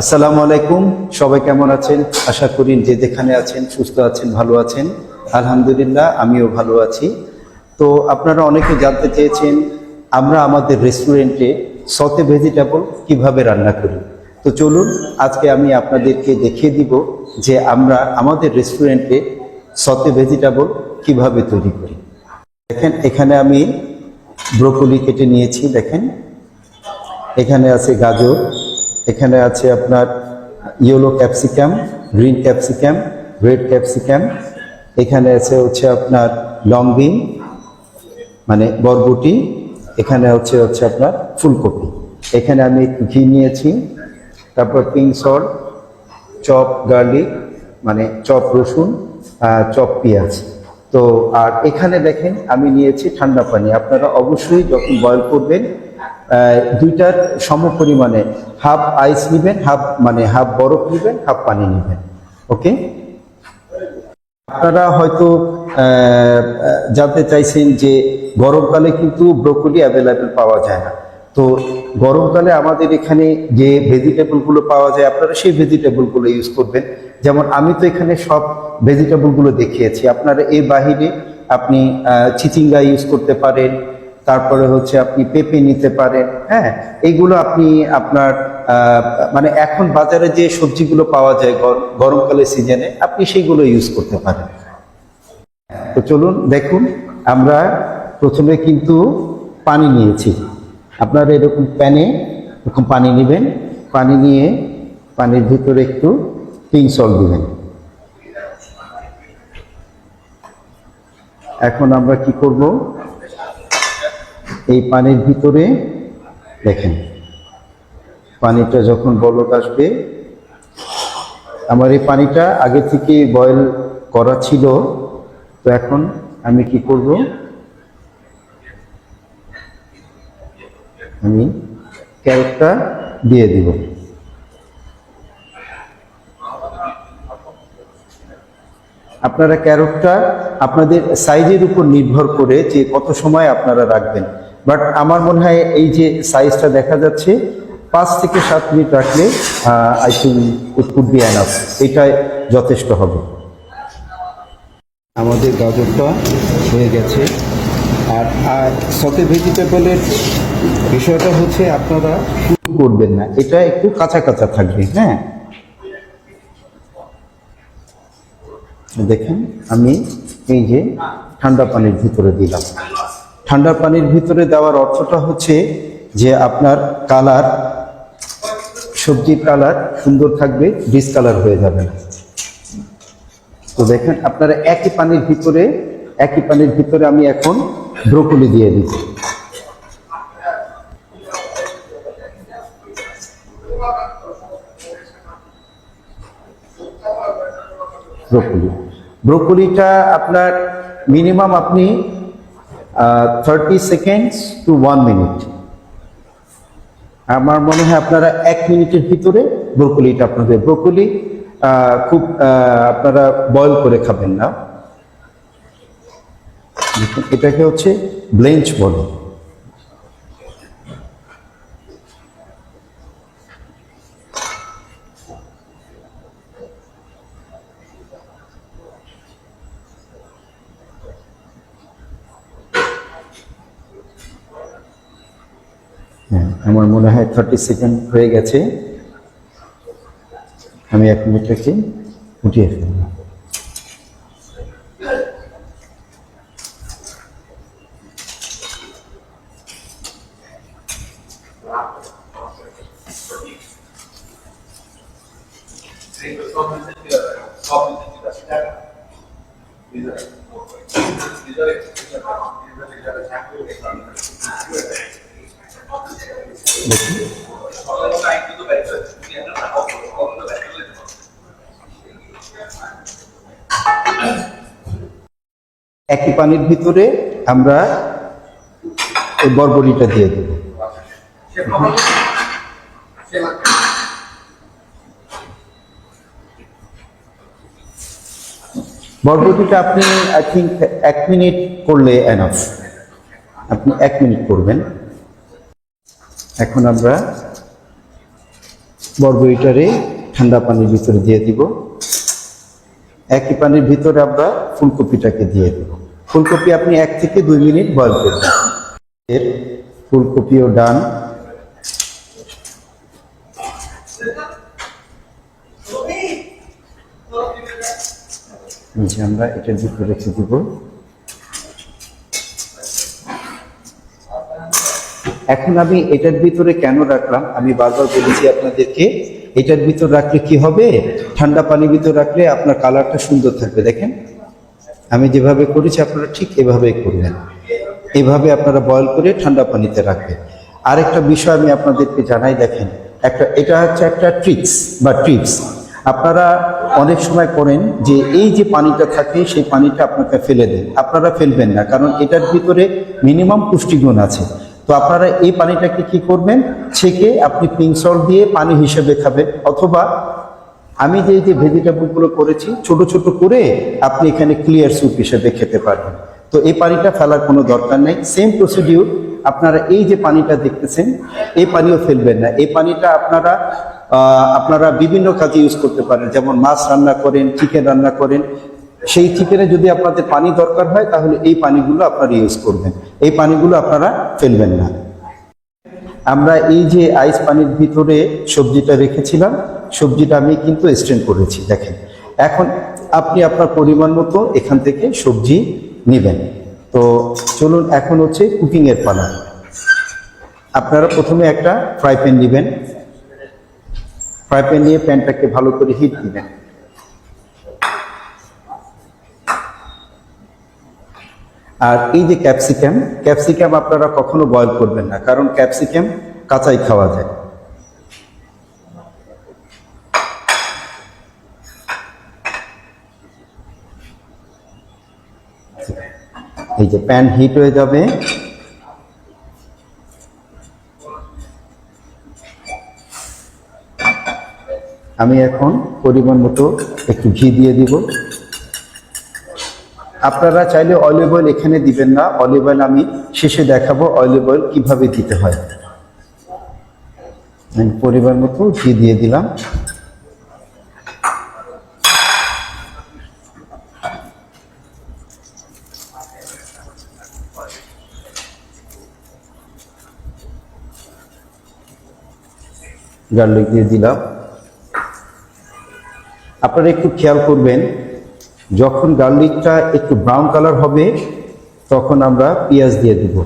আসসালামু আলাইকুম, সবাই কেমন আছেন? আশা করি যে যেখানে আছেন সুস্থ আছেন, ভালো আছেন। আলহামদুলিল্লাহ, আমিও ভালো আছি। তো আপনারা অনেকে জানতে চেয়েছেন আমরা আমাদের রেস্টুরেন্টে সতে ভেজিটেবল কিভাবে রান্না করি। তো চলুন আজকে আমি আপনাদেরকে দেখিয়ে দিব যে আমরা আমাদের রেস্টুরেন্টে সতে ভেজিটেবল কিভাবে তৈরি করি। দেখেন, এখানে আমি ব্রোকলি কেটে নিয়েছি। দেখেন, এখানে আছে গাজর, এখানে আছে আপনার yellow capsicum, green capsicum, red capsicum, এখানে আছে আপনার লং বিন মানে বরবটি, এখানে হচ্ছে আপনার ফুলকপি। এখানে আমি একটু ঘি নিয়েছি, তারপর পিঙ্ক সল্ট, চপ গার্লিক মানে চপ রসুন, চপ পেঁয়াজ। তো আর এখানে দেখেন আমি নিয়েছি ঠান্ডা পানি। আপনারা অবশ্যই যখন বয়েল করবেন দুইটার সম পরিমাণে হাফ আইস নেবেন, হাফ বরফ নেবেন, হাফ পানি নেবেন। ওকে, আপনারা হয়তো জানতে চাইছেন যে গরমকালে কিন্তু ব্রোকলি অ্যাভেলেবেল পাওয়া যায় না। তো গরমকালে আমাদের এখানে যে ভেজিটেবলগুলো পাওয়া যায় আপনারা সেই ভেজিটেবলগুলো ইউজ করবেন। যেমন আমি তো এখানে সব ভেজিটেবলগুলো দেখিয়েছি। আপনারা এর বাহিরে আপনি চিচিঙ্গা ইউজ করতে পারেন, তারপরে আপনি পেঁপে নিতে পারেন। হ্যাঁ, এইগুলো আপনি আপনার মানে এখন বাজারে যে সবজিগুলো পাওয়া যায় গরমকালের সিজনে আপনি সেইগুলো ইউজ করতে পারেন। তো চলুন দেখুন, আমরা প্রথমে কিন্তু পানি নিয়েছি। আপনারা এরকম প্যানে এরকম পানি নেবেন, পানি নিয়ে পানির ভিতরে একটু পিঙ্ক সল্ট দিবেন। এখন আমরা কি করব, এই পানির ভিতরে দেখেন পানিটা যখন বলক আসবে, আমার এই পানিটা আগে থেকে বয়েল করা ছিল। তো এখন আমি কি করব, আমি ক্যারটটা দিয়ে দিব। আপনারা ক্যারটটা আপনাদের সাইজের উপর নির্ভর করে যে কত সময় আপনারা রাখবেন। বাট আমার মনে হয় এই যে সাইজটা দেখা যাচ্ছে 5 থেকে 7 মিনিট রাখলে I think it could be enough, এটাই যথেষ্ট হবে। আমাদের গাজরটা হয়ে গেছে। আর সতে ভেজিটেবলের বিষয়টা হচ্ছে আপনারা শুরু করবেন না, এটা একটু কাঁচা কাঁচা থাকবে। হ্যাঁ, দেখেন আমি এই যে ঠান্ডা পানির ভিতরে দিলাম। ঠান্ডা পানির ভিতরে দেওয়ার অর্থটা হচ্ছে যে আপনার কালার, সবজির কালার সুন্দর থাকবে, ডিসকালার হয়ে যাবে না। তো দেখেন আপনারা একই পানির ভিতরে আমি এখন ব্রোকলি দিয়ে দিচ্ছি। ব্রোকলিটা আপনার মিনিমাম আপনি 30 সেকেন্ডস টু 1 মিনিট, আমার মনে হয় আপনারা 1 মিনিটের ভিতরে ব্রোকলিটা আপনাদের ব্রোকলি খুব আপনারা বয়েল করে খাবেন না। এটাকে ব্লেঞ্চ বলে। হ্যাঁ, আমার মনে হয় 30 সেকেন্ড হয়ে গেছে। আমি এখন এটাকে উঠিয়ে ফেলব। একই পানির ভিতরে আমরা এই বরবটিটা দিয়ে দেব। বরবটিটা আপনি আই থিঙ্ক 1 মিনিট করলে এনাফ, আপনি 1 মিনিট করবেন। এখন আমরা বরবটিটারে ঠান্ডা পানির ভিতরে দিয়ে দিব। একই পানির ভিতরে আমরা ফুলকপিটাকে দিয়ে দেব। ফুলকপি আপনি 1 থেকে 2 মিনিট বয়ল করবেন। এর ফুলকপিও ডান। আমরা এটার ভিতরে রেখে দিব। এখন আমি এটার ভিতরে কেন রাখলাম, আমি বারবার বলেছি আপনাদেরকে, এটার ভিতর রাখলে কি হবে, ঠান্ডা পানির ভিতর রাখলে আপনার কালারটা সুন্দর থাকবে। দেখেন আমি যেভাবে করেছি আপনারা ঠিক এভাবেই করবেন। এভাবে আপনারা বয়ল করে ঠান্ডা পানিতে রাখবেন। আরেকটা বিষয় আমি আপনাদেরকে জানাই, দেখেন এটা হচ্ছে একটা ট্রিক্স বা টিপস। আপনারা অনেক সময় করেন যে এই যে পানিটা থাকে সেই পানিটা আপনাকে ফেলে দেন, আপনারা ফেলবেন না, কারণ এটার ভিতরে মিনিমাম পুষ্টিগুণ আছে। তো আপনারা এই পানিটাকে কি করবেন, ছেঁকে আপনি পিঙ্ক সল্ট দিয়ে পানি হিসেবে খাবেন, অথবা আমি যে ভেজিটেবলগুলো করেছি ছোট ছোট করে আপনি এখানে ক্লিয়ার স্যুপ হিসেবে খেতে পারবেন। তো এই পানিটা ফেলার কোনো দরকার নেই। সেম প্রসিডিউর, আপনারা এই যে পানিটা দেখতেছেন এই পানিও ফেলবেন না। এই পানিটা আপনারা বিভিন্ন কাজে ইউজ করতে পারেন, যেমন মাছ রান্না করেন, চিকেন রান্না করেন। সেই চিকেনে যদি আপনাদের পানি দরকার হয় তাহলে এই পানিগুলো আপনারা ইউজ করবেন, এই পানিগুলো আপনারা ফেলবেন না। আমরা এই যে আইস পানির ভিতরে সবজিটা রেখেছিলাম, সবজিটা আমি কিন্তু স্ট্রেন করেছি, দেখেন। এখন আপনি আপনার পরিমাণ মতো এখান থেকে সবজি নেবেন। তো চলুন, এখন হচ্ছে কুকিং এর পালা। আপনারা প্রথমে একটা ফ্রাই প্যান নেবেন। ফ্রাই প্যান নিয়ে প্যানটাকে ভালো করে হিট দিবেন। আর এই যে ক্যাপসিকাম আপনারা কখনো বয়ল করবেন না, কারণ ক্যাপসিকাম কাঁচাই খাওয়া যায়। এই যে প্যান হিট হয়ে যাবে, আমি এখন পরিমাণ মতো একটু ঘি দিয়ে দিব। আপনারা চাইলে অলিভ অয়েল এখানে দিবেন না, অলিভ অয়েল আমি শেষে দেখাবো অলিভ অয়েল কিভাবে দিতে হয়। আমি পরিমাণ মতো ঘি দিয়ে দিলাম। গার্লিক দিয়ে দিলাম। আপনারা একটু খেয়াল করবেন, যখন গার্লিকটা একটু ব্রাউন কালার হবে তখন আমরা পেঁয়াজ দিয়ে দিব।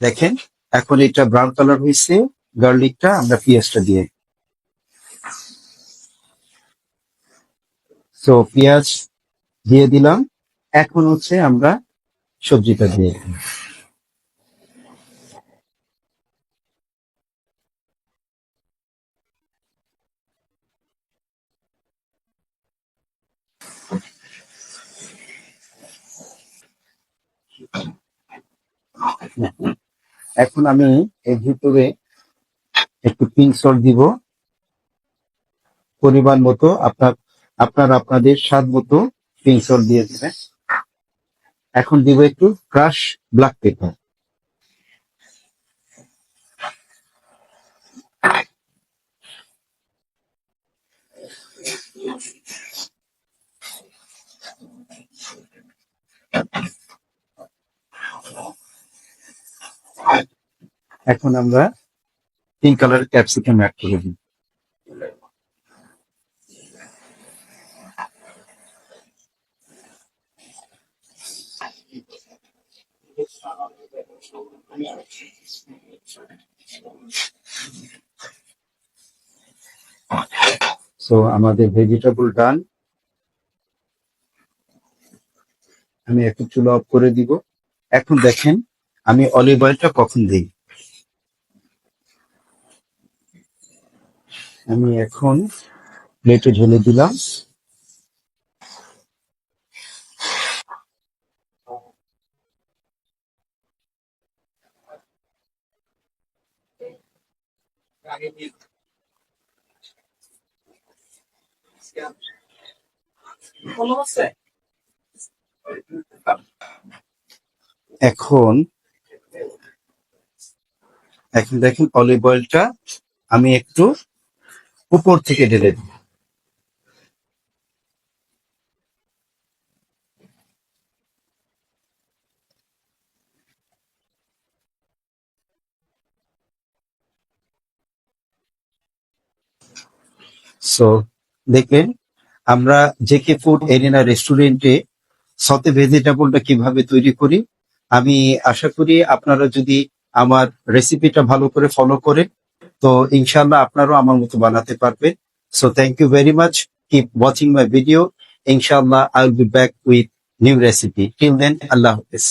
দেখেন এখন এটা ব্রাউন কালার হয়েছে, গার্লিকটা আমরা পেঁয়াজটা দিয়ে, তো পেঁয়াজ দিয়ে দিলাম। এখন হচ্ছে আমরা সবজিটা দিয়ে দিই। এখন আমি এর ভিতরে একটু পিঙ্ক সল্ট দিব পরিমাণ মতো। আপনাদের স্বাদ মতো পিঙ্ক সল্ট দিয়ে দেবেন। এখন দিব একটু ক্রাশ ব্ল্যাক পেপার। এখন আমরা পিঙ্ক কালারের ক্যাপসিকাম অ্যাড করে দিই। সো আমাদের ভেজিটেবল ডান। আমি একটু চুলা অফ করে দিব। এখন দেখেন আমি অলিভ অয়েলটা কখন দিই। আমি এখন প্লেটে ঢেলে দিলাম। এখন এখন দেখেন অলিভ অয়েলটা আমি একটু উপর থেকে ঢেলে দিই। সো দেখবেন আমরা জেকে ফুড এরিনা রেস্টুরেন্টে সতে ভেজিটেবলটা কিভাবে তৈরি করি। আমি আশা করি আপনারা যদি আমার রেসিপিটা ভালো করে ফলো করেন, তো ইনশাল্লাহ আপনারাও আমার মতো বানাতে পারবেন। So thank you very much, keep watching my video. ইনশাল্লাহ I will be back with new recipe. Till then, আল্লাহ হাফেজ।